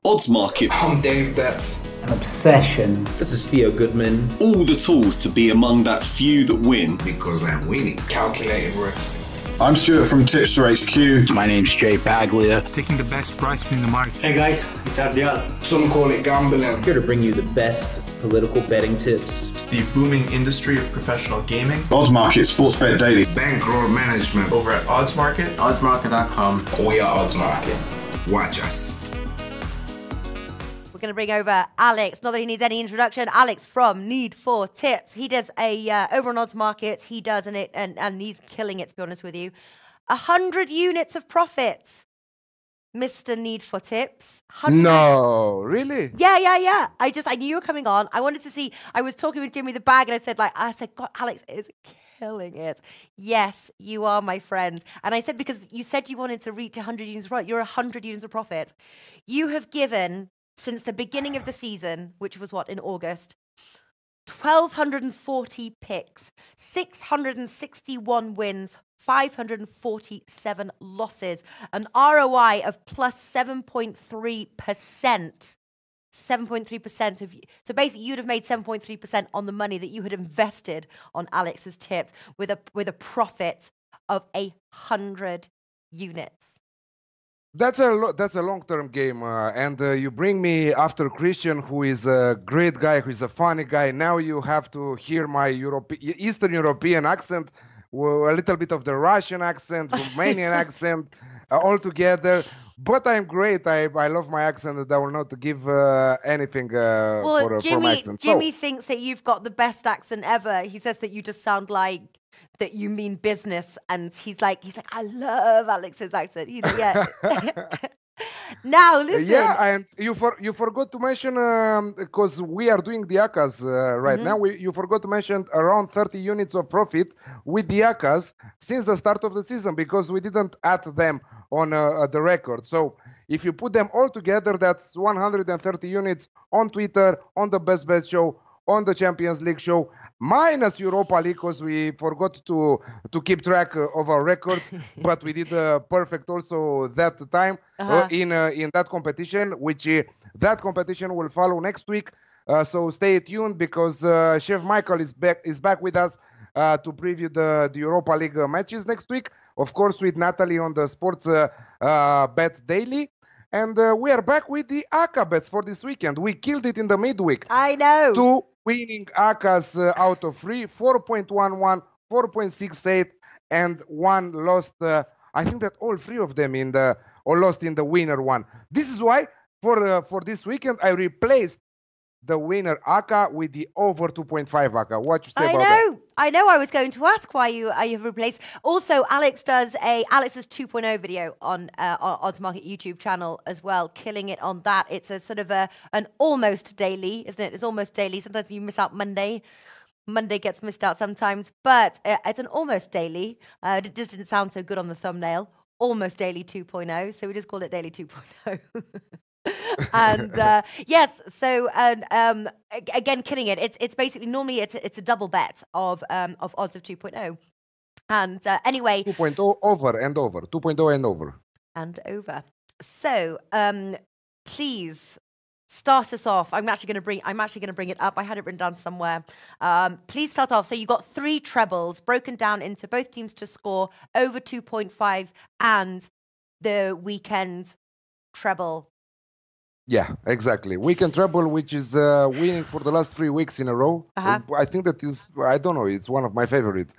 Odds market. I'm Dave Betts. An obsession. This is Theo Goodman. All the tools to be among that few that win. Because I'm winning. Calculating risk. I'm Stuart from Tipster HQ. My name's Jay Paglia. Taking the best prices in the market. Hey guys, it's Abdial. Some call it gambling. Here to bring you the best political betting tips. It's the booming industry of professional gaming. Odds Market, Sports Bet Daily. Bankroll management. Over at Odds Market. Oddsmarket.com. We are Odds Market. Watch us. We're going to bring over Alex, not that he needs any introduction. Alex from Need for Tips. He does a over on Odds Market. He does and he's killing it, to be honest with you. 100 units of profit, Mr. Need for Tips. 100. No, really? Yeah. I knew you were coming on. I wanted to see. I was talking with Jimmy the Bag, and I said, God, Alex is killing it. Yes, you are, my friend. And I said, because you said you wanted to reach 100 units of profit. You're 100 units of profit. You have given, since the beginning of the season, which was what, in August, 1,240 picks, 661 wins, 547 losses, an ROI of plus 7.3%. 7.3% of you. So basically, you'd have made 7.3% on the money that you had invested on Alex's tips with a profit of 100 units. That's a long-term game, and you bring me after Christian, who is a great guy, who is a funny guy. Now you have to hear my Eastern European accent, a little bit of the Russian accent, Romanian accent, all together. But I'm great. I love my accent, and I will not give anything for my accent. Jimmy thinks that you've got the best accent ever. He says that you just sound like that you mean business, and he's like, I love Alex's accent. Yeah. Now listen. Yeah, and you forgot to mention because we are doing the Accas right now. You forgot to mention around 30 units of profit with the Accas since the start of the season, because we didn't add them on the record. So if you put them all together, that's 130 units on Twitter, on the Best Bet show, on the Champions League show, minus Europa League, because we forgot to keep track of our records, but we did perfect also that time in that competition, which that competition will follow next week. So stay tuned, because Chef Michael is back with us to preview the Europa League matches next week, of course, with Natalie on the Sports Bet Daily. And we are back with the Acca bets for this weekend. We killed it in the midweek. I know. 2 winning Accas out of 3, 4.11, 4.68, and 1 lost. I think that all 3 of them lost in the winner one. This is why for this weekend I replaced the winner Acca with the over 2.5 Acca. What you say about that? I know. I was going to ask why you've replaced. Also, Alex does Alex's 2.0 video on Odds Market YouTube channel as well, killing it on that. It's a sort of an almost daily, isn't it? It's almost daily. Sometimes you miss out Monday. Monday gets missed out sometimes, but it's an almost daily. It just didn't sound so good on the thumbnail. Almost daily 2.0, so we just call it daily 2.0. And yes, so again, killing it. It's basically normally it's a double bet of odds of 2.0, and anyway, 2.0 over and over, 2.0 and over and over. So please start us off. I'm actually going to bring it up. I had it written down somewhere. Please start off. So you got 3 trebles broken down into both teams to score over 2.5 and the weekend treble. Yeah, exactly. Weekend treble, which is winning for the last 3 weeks in a row. I think that is, I don't know, it's one of my favorites.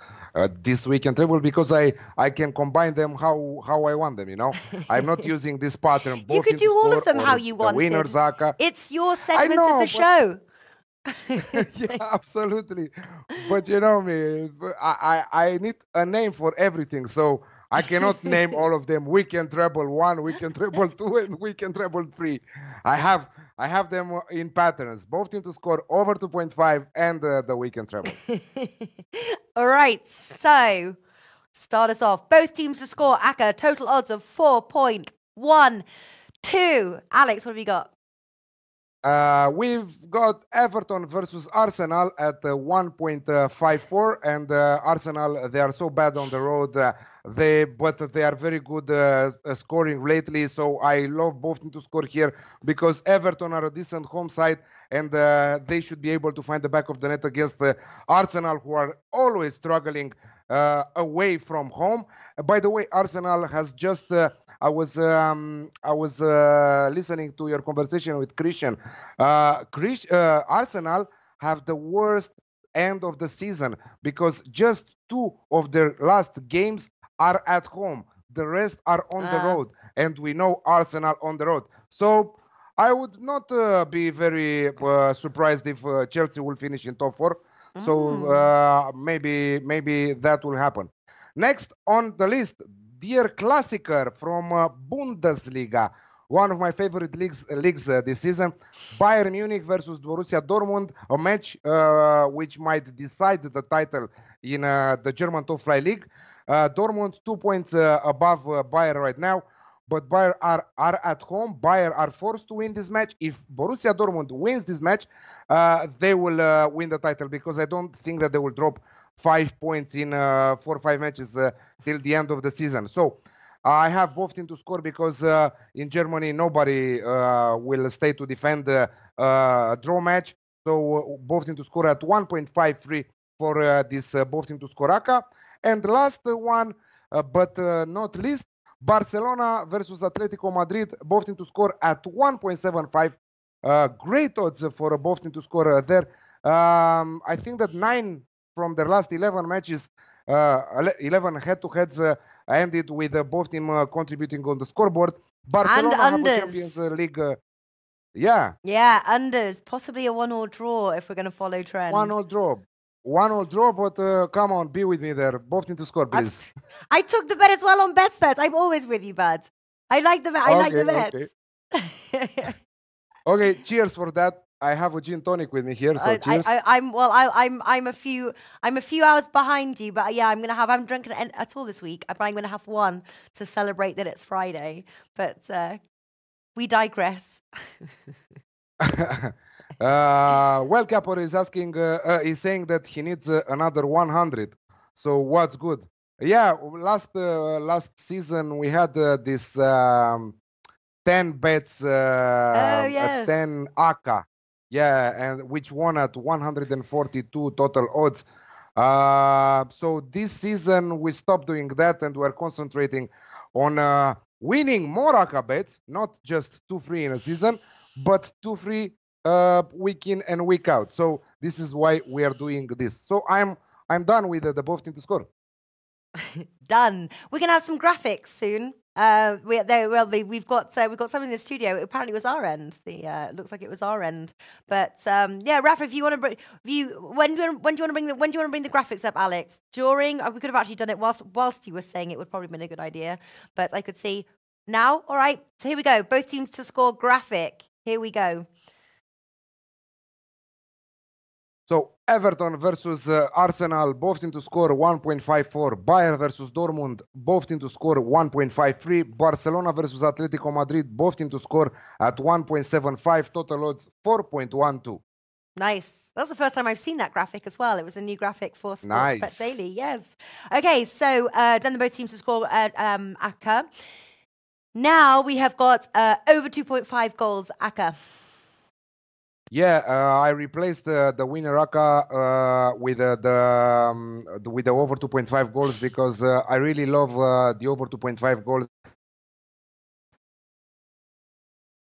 This weekend treble, because I can combine them how I want them, you know. I'm not using this pattern. You could do all of them how you want. Winners, Acca. It's your segment of the show. Yeah, absolutely. But you know me, I need a name for everything, so I cannot name all of them. Weekend treble 1, weekend treble 2, and weekend treble 3. I have them in patterns, both teams to score over 2.5 and the weekend treble. All right, so start us off. Both teams to score, Acca, total odds of 4.12. Alex, what have you got? We've got Everton versus Arsenal at 1.54, and Arsenal, they are so bad on the road, but they are very good scoring lately. So I love both teams to score here because Everton are a decent home side, and they should be able to find the back of the net against Arsenal, who are always struggling away from home. By the way, Arsenal has just I was listening to your conversation with Christian. Arsenal have the worst end of the season because just 2 of their last games are at home. The rest are on the road, and we know Arsenal on the road. So I would not be very surprised if Chelsea will finish in top 4. So maybe that will happen. Next on the list, dear Klassiker from Bundesliga, one of my favorite leagues this season. Bayern Munich versus Borussia Dortmund, a match which might decide the title in the German top flight league. Dortmund 2 points above Bayern right now, but Bayern are at home. Bayern are forced to win this match. If Borussia Dortmund wins this match, they will win the title, because I don't think that they will drop 5 points in 4 or 5 matches till the end of the season. So I have both teams to score because in Germany nobody will stay to defend a draw match. So both teams to score at 1.53 for this both teams to score Acca. And the last one, but not least, Barcelona versus Atletico Madrid, both teams to score at 1.75. Great odds for both teams to score there. I think that 9 from their last 11 matches, 11 head-to-heads ended with both teams contributing on the scoreboard. Barcelona have a Champions League. Yeah, unders. Possibly a 1-1 draw if we're going to follow trend. 1-1 draw. 1-1 draw, but come on, be with me there. Both teams to score, please. I took the bet as well on best bets. I'm always with you, bud. I like the bet. I like the bet. Okay, cheers for that. I have a gin tonic with me here, so cheers. I'm a few hours behind you, but yeah, I haven't drunk at all this week. I'm going to have one to celebrate that it's Friday. But we digress. Well, Capor is asking, he's saying that he needs another 100. So what's good? Yeah, last season we had this 10 bets, 10 Acca. Yeah, and which won at 142 total odds. So this season we stopped doing that, and we're concentrating on winning more Acca bets, not just 2-3 in a season, but 2-3 week in and week out. So this is why we are doing this. So I'm done with the both team to score. Done. We're gonna have some graphics soon. We've got something in the studio. Apparently, it was our end. Looks like it was our end. But yeah, Rafa, if you want to when do you want to bring the graphics up, Alex? During we could have actually done it whilst you were saying it would probably have been a good idea. But I could see now. All right, so here we go. Both teams to score graphic. Here we go. So Everton versus Arsenal, both teams to score 1.54. Bayern versus Dortmund, both teams to score 1.53. Barcelona versus Atletico Madrid, both teams to score at 1.75. Total odds 4.12. Nice. That's the first time I've seen that graphic as well. It was a new graphic for Sports Bet Daily. Yes. Okay, so then the both teams to score at Acca. Now we have got over 2.5 goals Acca. Yeah, I replaced the winner Acca with the over 2.5 goals because I really love the over 2.5 goals.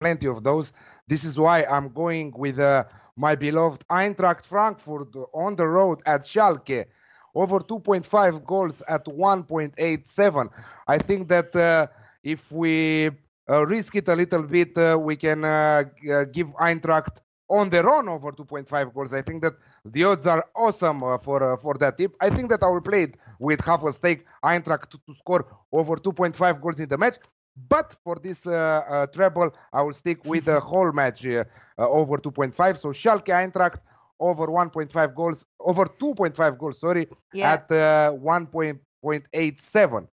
Plenty of those. This is why I'm going with my beloved Eintracht Frankfurt on the road at Schalke. Over 2.5 goals at 1.87. I think that if we risk it a little bit, we can give Eintracht on their own over 2.5 goals. I think that the odds are awesome for that tip. I think that I will play it with half a stake, Eintracht to score over 2.5 goals in the match. But for this treble, I will stick with the whole match over 2.5. So Schalke Eintracht over 1.5 goals, over 2.5 goals, sorry, at 1.87.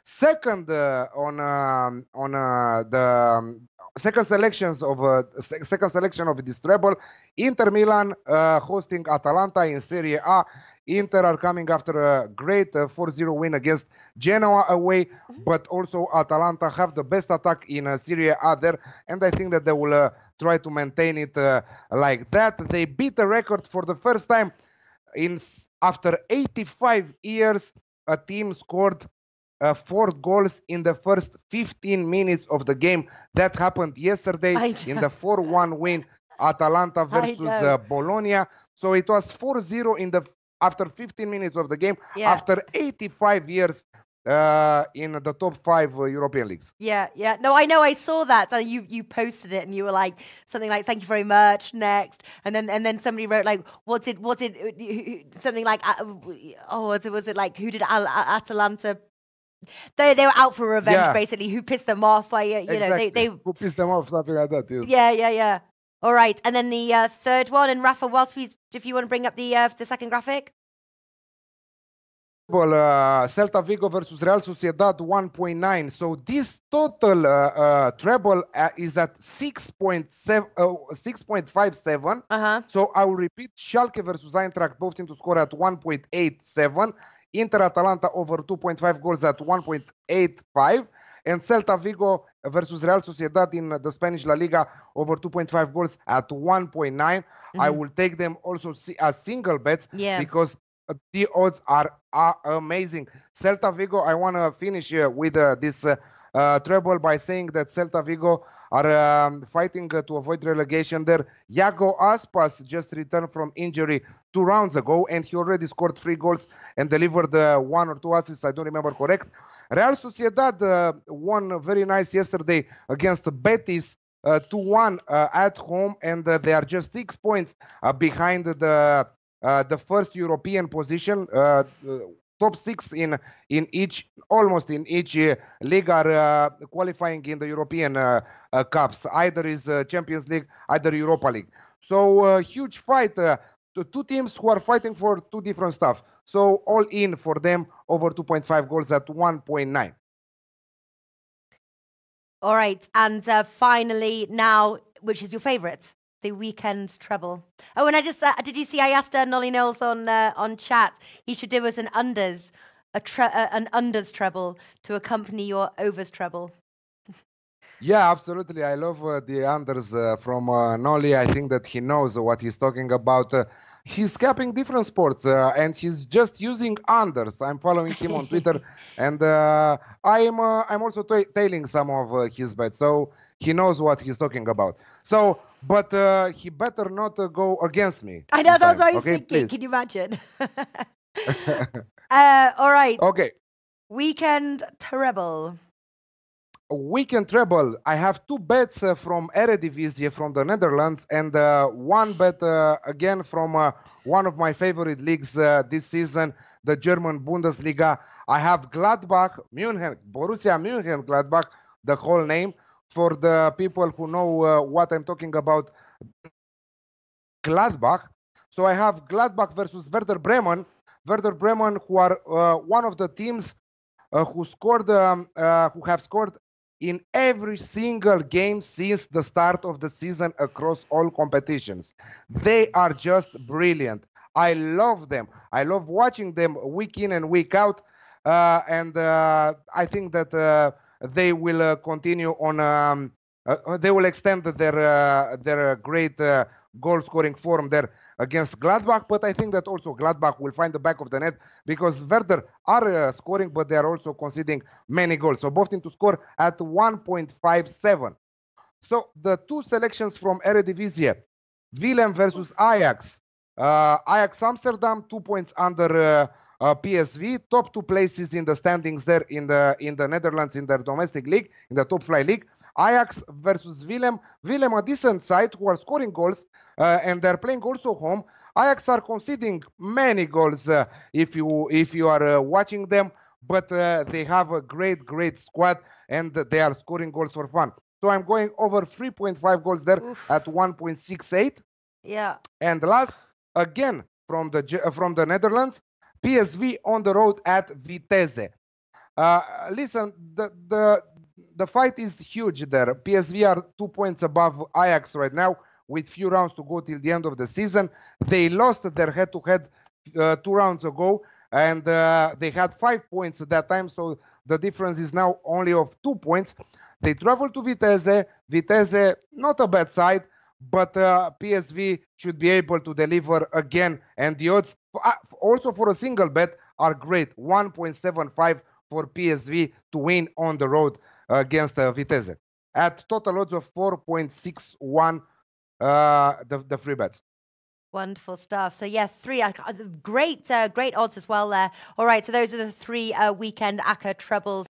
Second second selection of this treble. Inter Milan hosting Atalanta in Serie A. Inter are coming after a great 4-0 win against Genoa away, but also Atalanta have the best attack in Serie A there, and I think that they will try to maintain it like that. They beat the record for the first time after 85 years. A team scored 4 goals in the first 15 minutes of the game. That happened yesterday in the 4-1 win, Atalanta versus Bologna. So it was 4-0 after 15 minutes of the game, after 85 years in the top 5 European leagues. Yeah. No, I know. I saw that. You posted it, and you were like something like, "Thank you very much." Next, and then somebody wrote like, "What's it?" Something like, was it like, who did Atalanta? They were out for revenge, basically. Who pissed them off? They who pissed them off, something like that. Yes. Yeah. All right, and then the third one, and Rafa, if you want to bring up the second graphic. Celta Vigo versus Real Sociedad 1.9. So this total treble is at 6.57. So I will repeat: Schalke versus Eintracht, both teams to score at 1.87. Inter Atalanta over 2.5 goals at 1.85. And Celta Vigo versus Real Sociedad in the Spanish La Liga over 2.5 goals at 1.9. I will take them also as single bets because the odds are amazing. Celta Vigo, I want to finish with this treble by saying that Celta Vigo are fighting to avoid relegation there. Iago Aspas just returned from injury 2 rounds ago, and he already scored 3 goals and delivered 1 or 2 assists, I don't remember correct. Real Sociedad won very nice yesterday against Betis 2-1 at home, and they are just 6 points behind the first European position. Top 6 almost in each league are qualifying in the European cups. Either is Champions League, either Europa League. So huge fight. The 2 teams who are fighting for 2 different stuff. So all in for them over 2.5 goals at 1.9. All right, and finally now, which is your favourite? The weekend treble. Oh, and I just did you see? I asked Nolly Knowles on chat. He should do us an unders treble to accompany your overs treble. Yeah, absolutely. I love the unders from Nolly. I think that he knows what he's talking about. He's capping different sports and he's just using unders. I'm following him on Twitter, and I'm also tailing some of his bets. So he knows what he's talking about. So. But he better not go against me. I know, that's what I was thinking. Please. Can you imagine? All right. Okay. Weekend treble. Weekend treble. I have 2 bets from Eredivisie from the Netherlands, and 1 bet again from one of my favorite leagues this season, the German Bundesliga. I have Gladbach, Borussia Mönchengladbach, the whole name. For the people who know what I'm talking about, Gladbach. So I have Gladbach versus Werder Bremen. Werder Bremen, who are one of the teams who have scored in every single game since the start of the season across all competitions. They are just brilliant. I love them. I love watching them week in and week out. And I think that they will continue on. They will extend their great goal scoring form there against Gladbach. But I think that also Gladbach will find the back of the net because Werder are scoring, but they are also conceding many goals. So both teams to score at 1.57. So the 2 selections from Eredivisie, Willem versus Ajax. Ajax Amsterdam 2 points under PSV, top 2 places in the standings there in the Netherlands in their domestic league, in the top flight league. Ajax versus Willem. Willem, a decent side who are scoring goals and they're playing also home. Ajax are conceding many goals if you are watching them, but they have a great squad and they are scoring goals for fun. So I'm going over 3.5 goals there at 1.68. Yeah. And last, again from the Netherlands, PSV on the road at Vitesse. Listen, the fight is huge there. PSV are 2 points above Ajax right now with few rounds to go till the end of the season. They lost their head-to-head 2 rounds ago, and they had 5 points at that time, so the difference is now only of 2 points. They travel to Vitesse. Vitesse, not a bad side, but PSV should be able to deliver again, and the odds also for a single bet are great. 1.75 for PSV to win on the road against Vitesse. At total odds of 4.61, the free bets. Wonderful stuff. So yeah, great odds as well there. All right, so those are the 3 weekend Acca trebles.